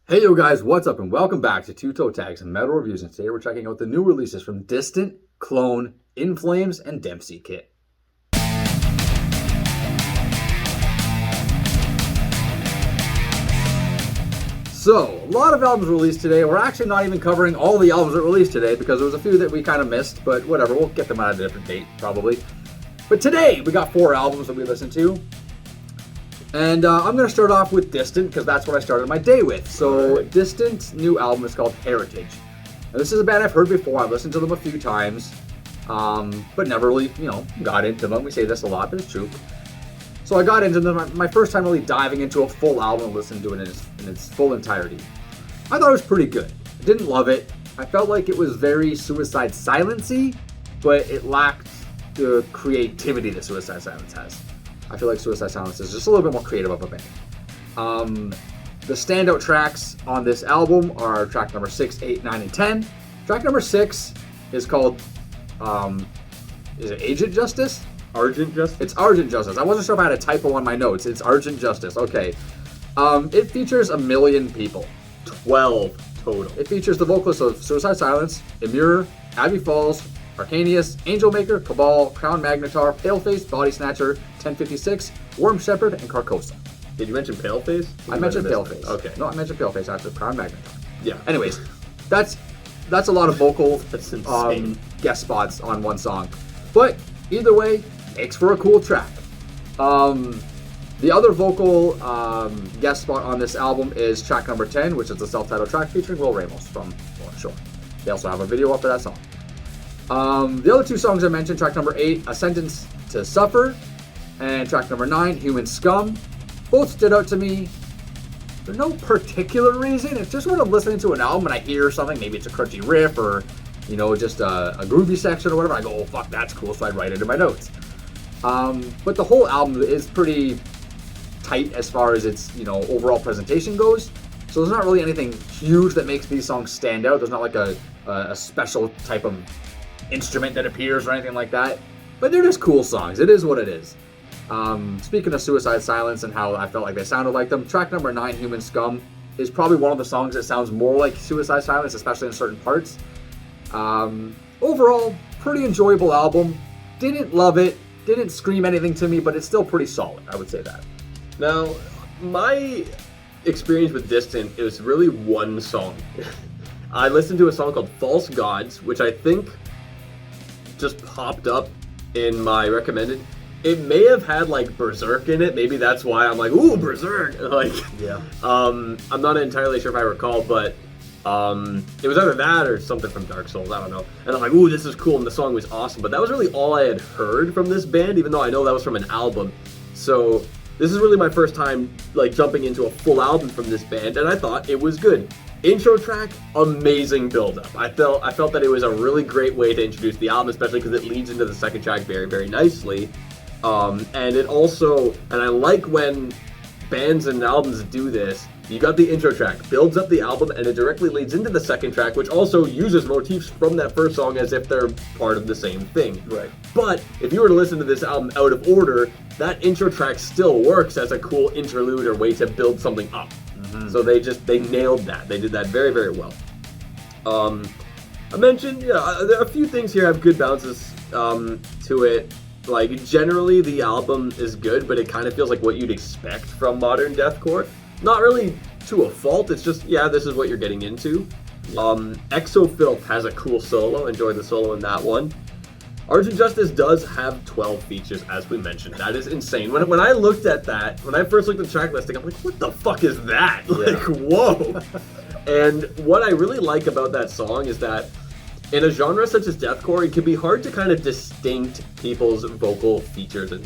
Hey yo guys, what's up and welcome back to Toe Tags and Metal Reviews, and today we're checking out the new releases from Distant, Klone, In Flames, and Dempsey Kit. So, a lot of albums released today. We're actually not even covering all the albums that released today because there was a few that we kind of missed, but whatever, we'll get them out at a different date probably. But today we got 4 albums that we listened to. And I'm going to start off with Distant because that's what I started my day with. So Distant's new album is called Heritage. Now, this is a band I've heard before. I've listened to them a few times, but never really, got into them. We say this a lot, but it's true. So I got into them. My first time really diving into a full album and listening to it in its full entirety. I thought it was pretty good. I didn't love it. I felt like it was very Suicide Silence-y, but it lacked the creativity that Suicide Silence has. I feel like Suicide Silence is just a little bit more creative of a band. The standout tracks on this album are track number 6, 8, 9, and 10. Track number 6 is called, is it Agent Justice? Argent Justice? It's Argent Justice. I wasn't sure if I had a typo on my notes. It's Argent Justice. Okay. It features 1 million people. 12 total. It features the vocalists of Suicide Silence, Emure, Abbey Falls, Arcanius, Angel Maker, Cabal, Crown Magnetar, Paleface, Body Snatcher, 1056, Worm Shepherd, and Carcosa. Did you mention Paleface? I mentioned Paleface. Okay. No, I mentioned Paleface after Crown Magnetar. Yeah. Anyways, that's a lot of vocal That's insane. guest spots on one song. But either way, makes for a cool track. The other vocal guest spot on this album is track number 10, which is the self-titled track featuring Will Ramos from North Shore. They also have a video up for that song. The other 2 songs I mentioned, track number 8, A Sentence to Suffer, and track number 9, Human Scum, both stood out to me for no particular reason. It's just when I'm listening to an album and I hear something, maybe it's a crunchy riff or, just a groovy section or whatever, I go, oh fuck, that's cool, so I write it in my notes. But the whole album is pretty tight as far as its, overall presentation goes. So there's not really anything huge that makes these songs stand out. There's not like a special type of instrument that appears or anything like that, but they're just cool songs. It is what it is. Speaking of Suicide Silence and how I felt like they sounded like them, track number 9, Human Scum, is probably one of the songs that sounds more like Suicide Silence, especially in certain parts. Overall, pretty enjoyable album. Didn't love it, didn't scream anything to me, but it's still pretty solid, I would say that. Now, my experience with Distant, it was really one song. I listened to a song called False Gods, which I think just popped up in my recommended. It may have had like Berserk in it. Maybe that's why I'm like, ooh, Berserk. Yeah. I'm not entirely sure if I recall, but it was either that or something from Dark Souls. I don't know. And I'm like, ooh, this is cool, and the song was awesome. But that was really all I had heard from this band, even though I know that was from an album. So this is really my first time like jumping into a full album from this band, and I thought it was good. Intro track, amazing build-up. I felt that it was a really great way to introduce the album, especially because it leads into the second track very, very nicely. And it also, and I like when bands and albums do this, you got the intro track, builds up the album, and it directly leads into the second track, which also uses motifs from that first song as if they're part of the same thing. Right. But if you were to listen to this album out of order, that intro track still works as a cool interlude or way to build something up. So they nailed that. They did that very, very well. I mentioned, there are a few things here have good bounces to it. Like, generally the album is good, but it kind of feels like what you'd expect from modern deathcore. Not really to a fault, it's just, this is what you're getting into. Yeah. Exofilth has a cool solo. Enjoyed the solo in that one. Argent Justice does have 12 features, as we mentioned. That is insane. When I looked at that, when I first looked at the track listing, I'm like, what the fuck is that? Yeah. Whoa. And what I really like about that song is that in a genre such as deathcore, it can be hard to kind of distinct people's vocal features and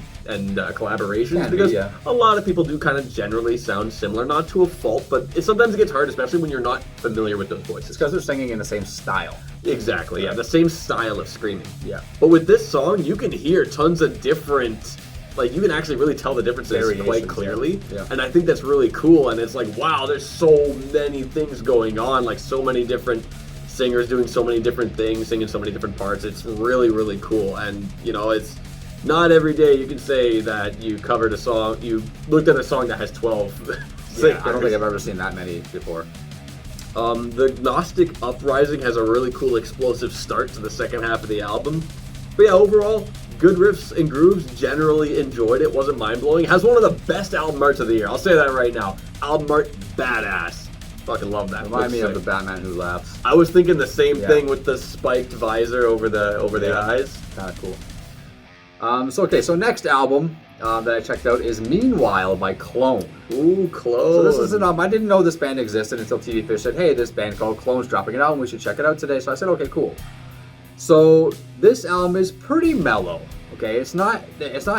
collaborations because a lot of people do kind of generally sound similar, not to a fault, but sometimes it gets hard, especially when you're not familiar with those voices. It's because they're singing in the same style. Exactly, yeah, the same style of screaming. Yeah. But with this song, you can hear tons of different, you can actually really tell the differences quite clearly. Yeah. And I think that's really cool, and it's like, wow, there's so many things going on, like so many different singers doing so many different things, singing so many different parts. It's really, really cool, and, it's not every day you can say that you covered a song, you looked at a song that has 12 Yeah, I don't think I've ever seen that many before. The Gnostic Uprising has a really cool explosive start to the second half of the album. But yeah, overall, good riffs and grooves. Generally enjoyed it. Wasn't mind-blowing. Has one of the best album arts of the year. I'll say that right now. Album art, badass. Fucking love that. Remind me of the Batman Who Laughs. I was thinking the same thing with the spiked visor over the eyes. Kind of cool. So next album that I checked out is Meanwhile by Klone. Ooh, Klone. So this is an album. I didn't know this band existed until TV Fish said, hey, this band called Klone's dropping an album. We should check it out today. So I said, okay, cool. So this album is pretty mellow. Okay, it's not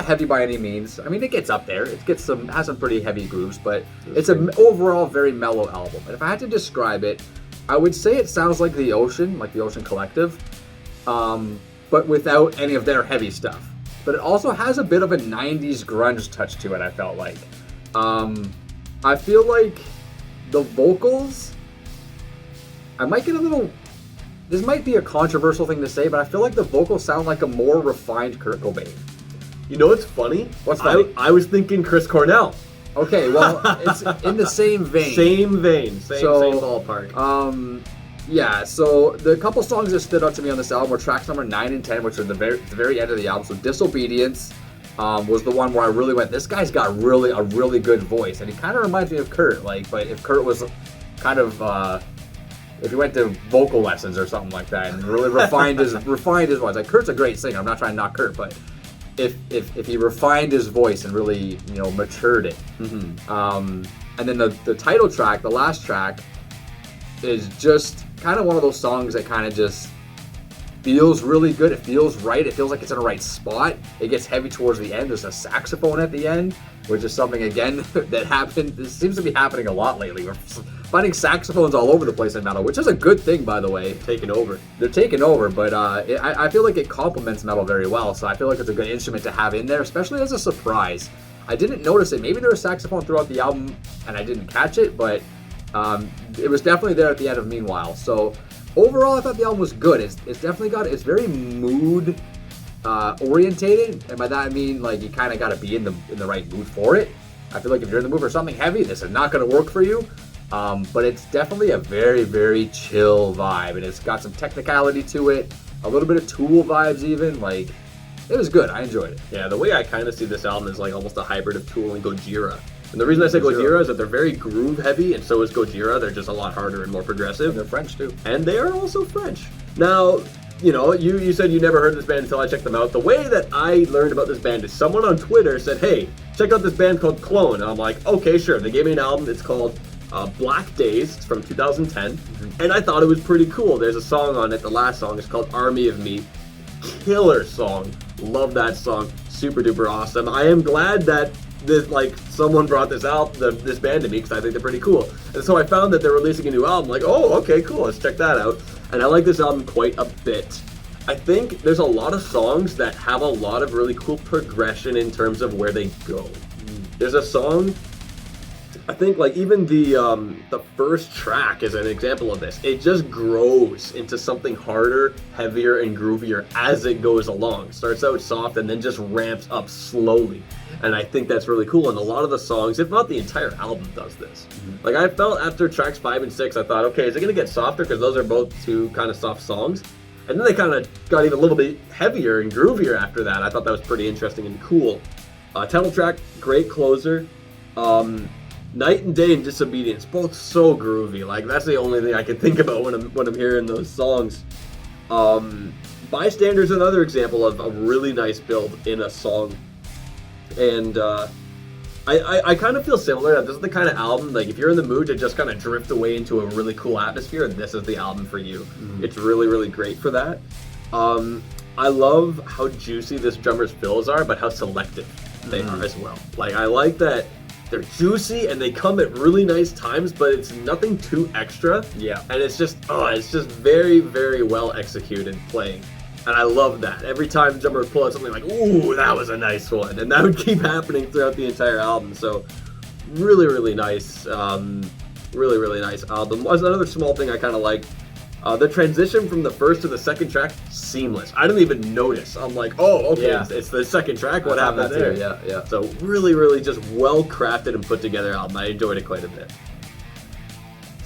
heavy by any means. I mean, it gets up there. It has some pretty heavy grooves, but it's an overall very mellow album. And if I had to describe it, I would say it sounds like the Ocean Collective, but without any of their heavy stuff. But it also has a bit of a 90s grunge touch to it, I felt like. I feel like the vocals, I might get a little... This might be a controversial thing to say, but I feel like the vocals sound like a more refined Kurt Cobain. You know what's funny? What's funny? I was thinking Chris Cornell. Okay, well, it's in the same vein. Same ballpark. Yeah, so the couple songs that stood out to me on this album were tracks number 9 and 10, which are the very end of the album. So Disobedience was the one where I really went, this guy's got a really good voice, and he kind of reminds me of Kurt. Like, but if Kurt was kind of if he went to vocal lessons or something like that and really refined his voice. Like, Kurt's a great singer. I'm not trying to knock Kurt, but if he refined his voice and really, matured it. Mm-hmm. And then the title track, the last track, is just kind of one of those songs that kind of just feels really good. It feels right. It feels like it's in the right spot. It gets heavy towards the end. There's a saxophone at the end, which is something, again, that happened. This seems to be happening a lot lately. We're finding saxophones all over the place in metal, which is a good thing, by the way. They're taking over, but I feel like it complements metal very well, so I feel like it's a good instrument to have in there, especially as a surprise. I didn't notice it. Maybe there was saxophone throughout the album, and I didn't catch it, but it was definitely there at the end of Meanwhile. So overall, I thought the album was good. It's definitely it's very mood orientated, and by that I mean, like, you kind of got to be in the right mood for it. I feel like if you're in the mood for something heavy, this is not going to work for you. But it's definitely a very, very chill vibe, and it's got some technicality to it, a little bit of Tool vibes even. Like, it was good. I enjoyed it. Yeah, the way I kind of see this album is like almost a hybrid of Tool and Gojira. And the reason I say Gojira is that they're very groove heavy, and so is Gojira. They're just a lot harder and more progressive. And they're French too. And they are also French. Now, you said you never heard this band until I checked them out. The way that I learned about this band is someone on Twitter said, hey, check out this band called Klone. And I'm like, okay, sure. They gave me an album. It's called Black Days. It's from 2010. Mm-hmm. And I thought it was pretty cool. There's a song on it. The last song is called Army of Me. Killer song. Love that song. Super duper awesome. I am glad that someone brought this band to me, because I think they're pretty cool. And so I found that they're releasing a new album. Like, oh, okay, cool, let's check that out. And I like this album quite a bit. I think there's a lot of songs that have a lot of really cool progression in terms of where they go. There's a song, I think, like, even the first track is an example of this. It just grows into something harder, heavier, and groovier as it goes along. Starts out soft and then just ramps up slowly. And I think that's really cool. And a lot of the songs, if not the entire album, does this. Mm-hmm. Like, I felt after tracks 5 and 6, I thought, okay, is it going to get softer? Because those are both two kind of soft songs. And then they kind of got even a little bit heavier and groovier after that. I thought that was pretty interesting and cool. Title track, great closer. Night and Day and Disobedience, both so groovy. Like, that's the only thing I can think about when I'm hearing those songs. Bystander's another example of a really nice build in a song. And I kind of feel similar. This is the kind of album, like, if you're in the mood to just kind of drift away into a really cool atmosphere, this is the album for you. Mm-hmm. It's really, really great for that. I love how juicy this drummer's fills are, but how selective they are as well. Like, I like that they're juicy and they come at really nice times, but it's nothing too extra. Yeah. And it's just very, very well executed playing. And I love that. Every time drummer would pull out something like, ooh, that was a nice one. And that would keep happening throughout the entire album. So really, really nice. Really, really nice album. Another small thing I kind of like. The transition from the first to the second track, seamless. I didn't even notice. I'm like, oh, okay, yeah. It's the second track. What happened there? Too. Yeah. So really, really just well crafted and put together album. I enjoyed it quite a bit.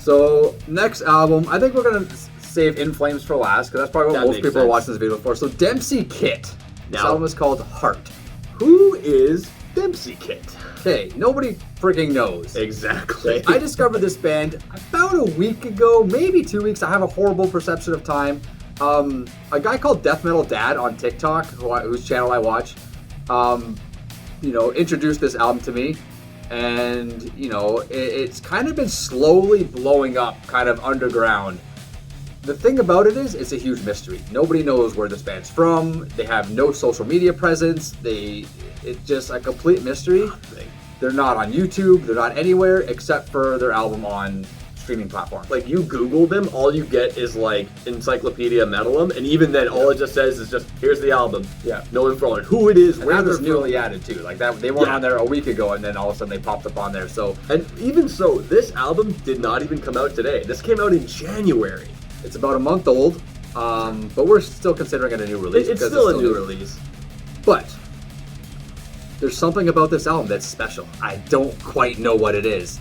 So next album, I think we're gonna save In Flames for last because that's probably what That most makes people are sense. watching this video for. So Dempsey Kit. This Now- album is called Heart. Who is Dempsey Kit? Okay, nobody freaking knows. Exactly. I discovered this band about a week ago, maybe 2 weeks. I have a horrible perception of time. A guy called Death Metal Dad on TikTok, whose channel I watch, introduced this album to me. And, it's kind of been slowly blowing up, kind of underground. The thing about it is, it's a huge mystery. Nobody knows where this band's from. They have no social media presence. It's just a complete mystery. They're not on YouTube. They're not anywhere except for their album on streaming platforms. Like, you Google them, all you get is like Encyclopedia Metalum, and even then, all it just says is just, here's the album. Yeah. No info on it, who it is, And where that they're was newly from. added too. Like that, they weren't Yeah. on there a week ago, and then all of a sudden they popped up on there. So And even so, this album did not even come out today. This came out in January. it's about a month old, but we're still considering it a new release. It's because still a new release. But there's something about this album that's special. I don't quite know what it is.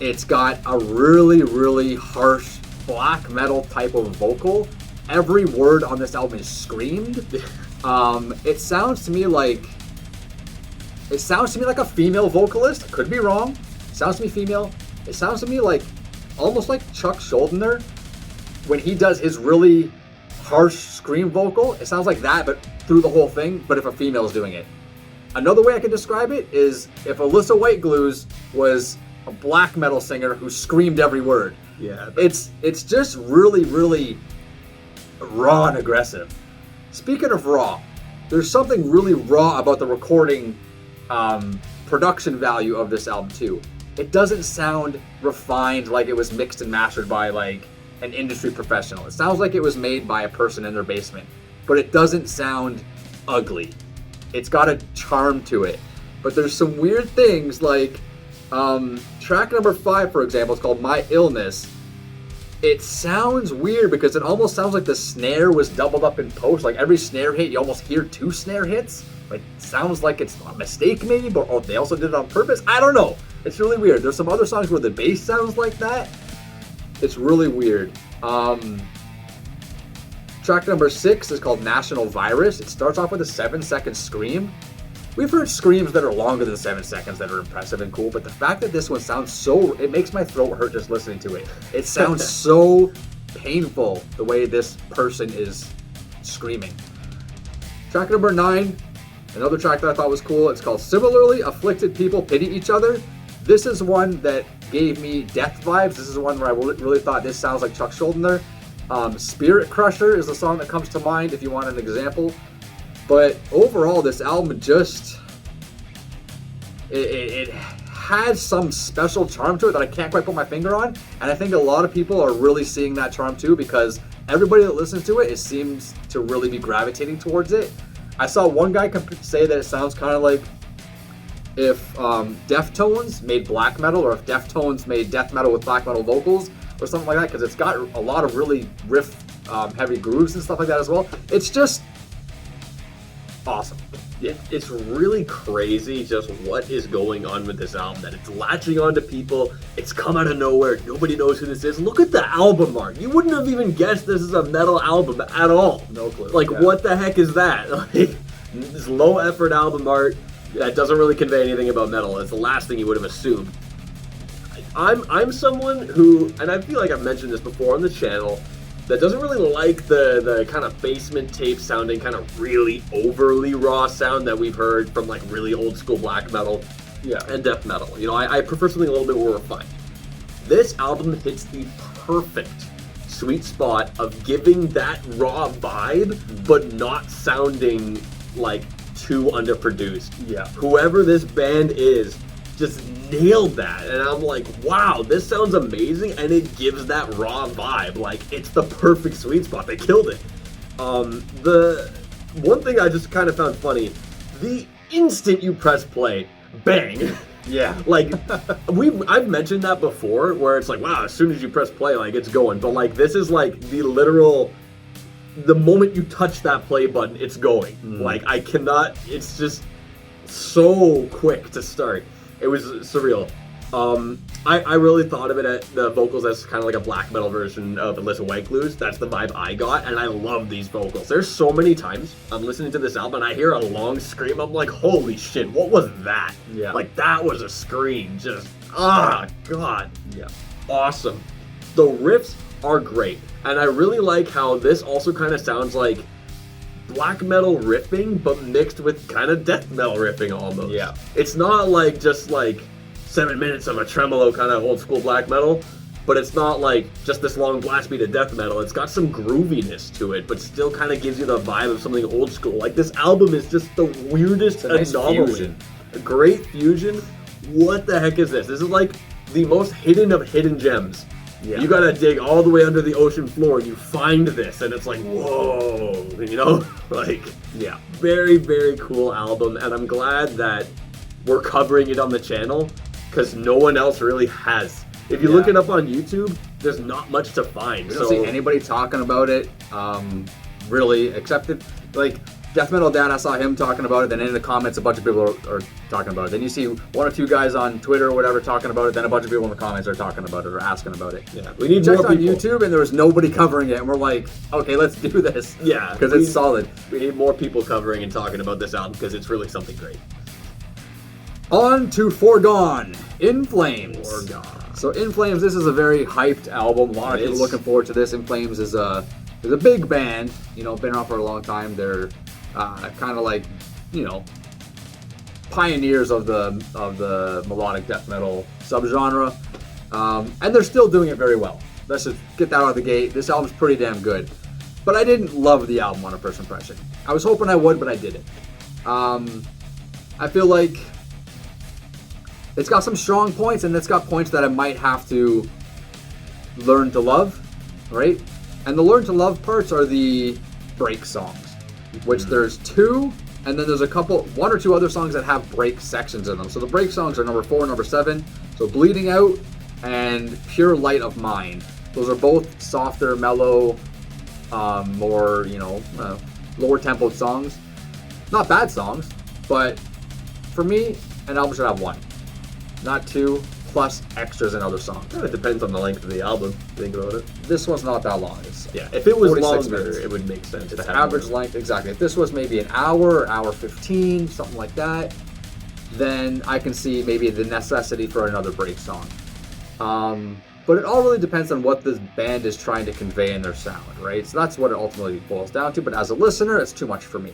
It's got a really, really harsh black metal type of vocal. Every word on this album is screamed. It sounds to me like a female vocalist. Could be wrong. Sounds to me female. It sounds to me like almost like Chuck Schuldiner when he does his really harsh scream vocal. It sounds like that, but through the whole thing. But if a female is doing it. Another way I can describe it is if Alyssa Whiteglues was a black metal singer who screamed every word. Yeah. It's just really, really raw and aggressive. Speaking of raw, there's something really raw about the recording production value of this album too. It doesn't sound refined like it was mixed and mastered by like an industry professional. It sounds like it was made by a person in their basement, but it doesn't sound ugly. It's got a charm to it. But there's some weird things like track number 5, for example, is called My Illness. It sounds weird because it almost sounds like the snare was doubled up in post. Like every snare hit, you almost hear 2 snare hits. Like sounds like it's a mistake maybe, but or they also did it on purpose. I don't know. It's really weird. There's some other songs where the bass sounds like that. It's really weird. Track number 6 is called National Virus. It starts off with a 7-second scream. We've heard screams that are longer than 7 seconds that are impressive and cool, but the fact that this one sounds it makes my throat hurt just listening to it. It sounds so painful the way this person is screaming. Track number 9, another track that I thought was cool. It's called Similarly Afflicted People Pity Each Other. This is one that gave me Death vibes. This is one where I really thought this sounds like Chuck Schuldiner. Spirit Crusher is the song that comes to mind if you want an example. But overall, this album just, it has some special charm to it that I can't quite put my finger on. And I think a lot of people are really seeing that charm too, because everybody that listens to it seems to really be gravitating towards it. I saw one guy say that it sounds kind of like if Deftones made black metal, or if Deftones made death metal with black metal vocals, or something like that, because it's got a lot of really riff heavy grooves and stuff like that as well. It's just awesome. It's really crazy just what is going on with this album, that it's latching onto people. It's come out of nowhere. Nobody knows who this is. Look at the album art. You wouldn't have even guessed this is a metal album at all. No clue. Like, Yeah. what the heck is that? Like, this low effort album art that doesn't really convey anything about metal. It's the last thing you would have assumed. I'm someone who, and I feel like I've mentioned this before on the channel, that doesn't really like the kind of basement tape sounding, kind of really overly raw sound that we've heard from like really old school black metal and death metal. You know, I prefer something a little bit more refined. This album hits the perfect sweet spot of giving that raw vibe, but not sounding like too underproduced. Yeah. Whoever this band is just nailed that, and I'm like, wow, this sounds amazing, and it gives that raw vibe. Like, it's the perfect sweet spot. They killed it. The one thing I just kind of found funny, the instant you press play, bang. Yeah. Like, I've mentioned that before, where it's like, wow, as soon as you press play, like, it's going. But like, this is like the literal, the moment you touch that play button, it's going. Like, I cannot, it's just so quick to start. It was surreal. I really thought of it the vocals as kind of like a black metal version of Alyssa White-Glue's. That's the vibe I got, and I love these vocals. There's so many times I'm listening to this album and I hear a long scream. I'm like, holy shit, what was that? Yeah. Like, that was a scream. Just, God. Yeah. Awesome. The riffs are great, and I really like how this also kind of sounds like black metal riffing, but mixed with kind of death metal riffing almost. Yeah. It's not like just like 7 minutes of a tremolo kind of old school black metal, but it's not like just this long blast beat of death metal. It's got some grooviness to it, but still kind of gives you the vibe of something old school. Like, this album is just the weirdest anomaly. Fusion. A great fusion. What the heck is this? This is like the most hidden of hidden gems. Yeah. You gotta dig all the way under the ocean floor and you find this, and it's like, whoa, you know? Like, Yeah. very, very cool album, and I'm glad that we're covering it on the channel, because no one else really has. If you look it up on YouTube, there's not much to find. We don't see anybody talking about it, really, except it, like, Death Metal Dad, I saw him talking about it, then in the comments a bunch of people are talking about it. Then you see one or two guys on Twitter or whatever talking about it, then a bunch of people in the comments are talking about it or asking about it. Yeah, we need Checked more on people. YouTube and there was nobody covering it, and we're like, okay, let's do this. Yeah, because it's solid. We need more people covering and talking about this album, because it's really something great. On to Foregone, In Flames. Foregone. So In Flames, this is a very hyped album. A lot of It people is. looking forward to this. In Flames is a big band. You know, been around for a long time. They're kind of like, you know, pioneers of the melodic death metal subgenre, and they're still doing it very well. Let's just get that out of the gate. This album's pretty damn good, but I didn't love the album on a first impression. I was hoping I would, but I didn't. I feel like it's got some strong points, and it's got points that I might have to learn to love, right? And the learn to love parts are the break songs, which there's two, and then there's one or two other songs that have break sections in them. So the break songs are number 4 and number 7. So Bleeding Out and Pure Light of Mine. Those are both softer, mellow, more, you know, lower tempoed songs. Not bad songs, but for me, an album should have 1, not 2, plus extras and other songs. It depends on the length of the album, think about it. This one's not that long. It's If it was 46 longer, minutes. it would make sense. It's to have average more. length, exactly. If this was maybe an hour or hour 15, something like that, then I can see maybe the necessity for another break song. But it all really depends on what this band is trying to convey in their sound, right? So that's what it ultimately boils down to, but as a listener, it's too much for me.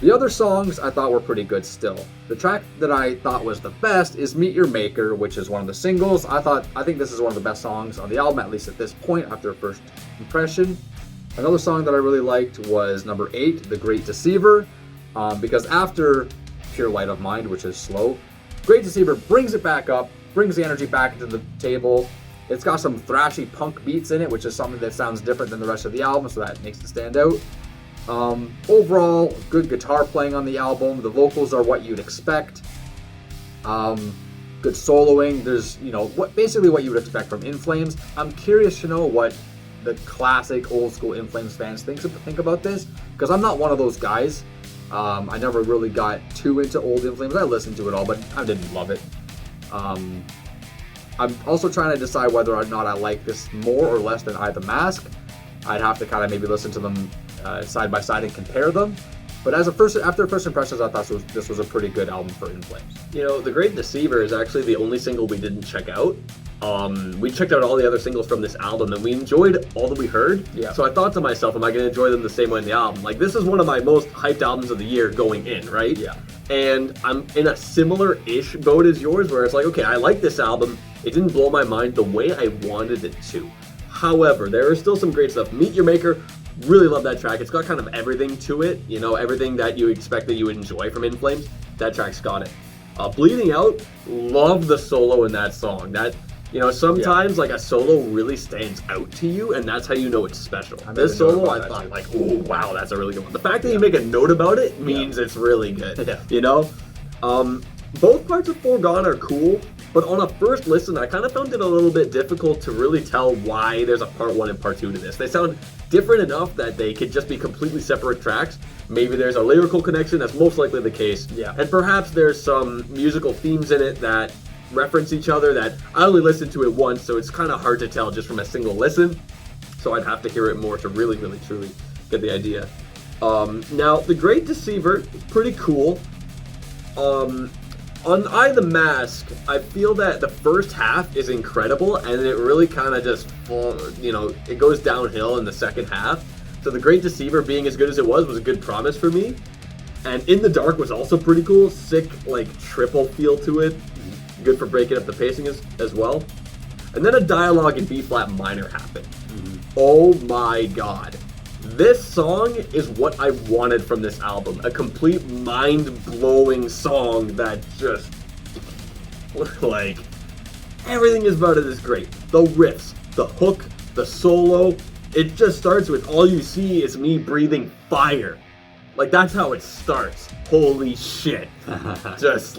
The other songs I thought were pretty good still. The track that I thought was the best is Meet Your Maker, which is one of the singles. I think this is one of the best songs on the album, at least at this point, after first impression. Another song that I really liked was number 8, The Great Deceiver, because after Pure Light of Mind, which is slow, Great Deceiver brings it back up, brings the energy back into the table. It's got some thrashy punk beats in it, which is something that sounds different than the rest of the album, so that makes it stand out. Overall, good guitar playing on the album. The vocals are what you'd expect. Good soloing. There's, you know, basically what you would expect from In Flames. I'm curious to know what the classic old school In Flames fans think about this, because I'm not one of those guys. I never really got too into old In Flames. I listened to it all, but I didn't love it. I'm also trying to decide whether or not I like this more or less than I The Mask. I'd have to kind of maybe listen to them side by side and compare them. But after first impressions, I thought this was a pretty good album for In Flames. You know, The Great Deceiver is actually the only single we didn't check out. We checked out all the other singles from this album, and we enjoyed all that we heard. Yeah. So I thought to myself, am I going to enjoy them the same way in the album? Like, this is one of my most hyped albums of the year going in, right? Yeah. And I'm in a similar-ish boat as yours, where it's like, okay, I like this album. It didn't blow my mind the way I wanted it to. However, there is still some great stuff. Meet Your Maker, really love that track. It's got kind of everything to it, you know, everything that you expect that you would enjoy from In Flames. That track's got it. Bleeding Out, love the solo in that song. That, you know, sometimes like a solo really stands out to you, and that's how you know it's special. This solo, I thought like, oh wow, that's a really good one. The fact that you make a note about it means it's really good. You know, both parts of Foregone are cool, but on a first listen, I kind of found it a little bit difficult to really tell why there's a part 1 and part 2 to this. They sound different enough that they could just be completely separate tracks. Maybe there's a lyrical connection, that's most likely the case. Yeah. And perhaps there's some musical themes in it that reference each other that I only listened to it once, so it's kind of hard to tell just from a single listen. So I'd have to hear it more to really, really, truly get the idea. Now, The Great Deceiver, pretty cool. On I the Mask, I feel that the first half is incredible, and it really kind of just, it goes downhill in the second half. So The Great Deceiver, being as good as it was a good promise for me. And In the Dark was also pretty cool. Sick, triple feel to it. Good for breaking up the pacing as well. And then a dialogue in B-flat minor happened. Oh my god. This song is what I wanted from this album. A complete mind-blowing song that just, everything about it is great. The riffs, the hook, the solo, it just starts with all you see is me breathing fire. That's how it starts. Holy shit. Just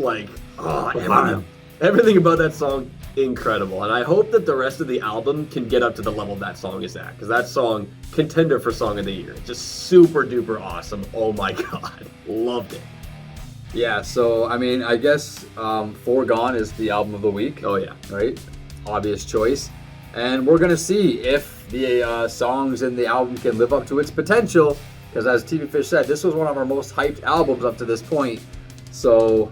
everything about that song, incredible. And I hope that the rest of the album can get up to the level that song is at. Because that song, contender for Song of the Year. Just super duper awesome. Oh my god. Loved it. Yeah, so, I guess Foregone is the album of the week. Oh yeah. Right? Obvious choice. And we're going to see if the songs in the album can live up to its potential. Because as TV Fish said, this was one of our most hyped albums up to this point. So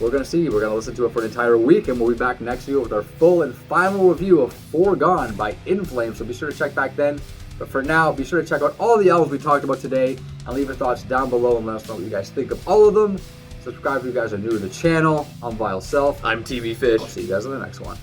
we're going to see. We're going to listen to it for an entire week, and we'll be back next week with our full and final review of Foregone by In Flames. So be sure to check back then. But for now, be sure to check out all the albums we talked about today, and leave your thoughts down below and let us know what you guys think of all of them. Subscribe if you guys are new to the channel. I'm Vile Self. I'm TV Fish. I'll see you guys in the next one.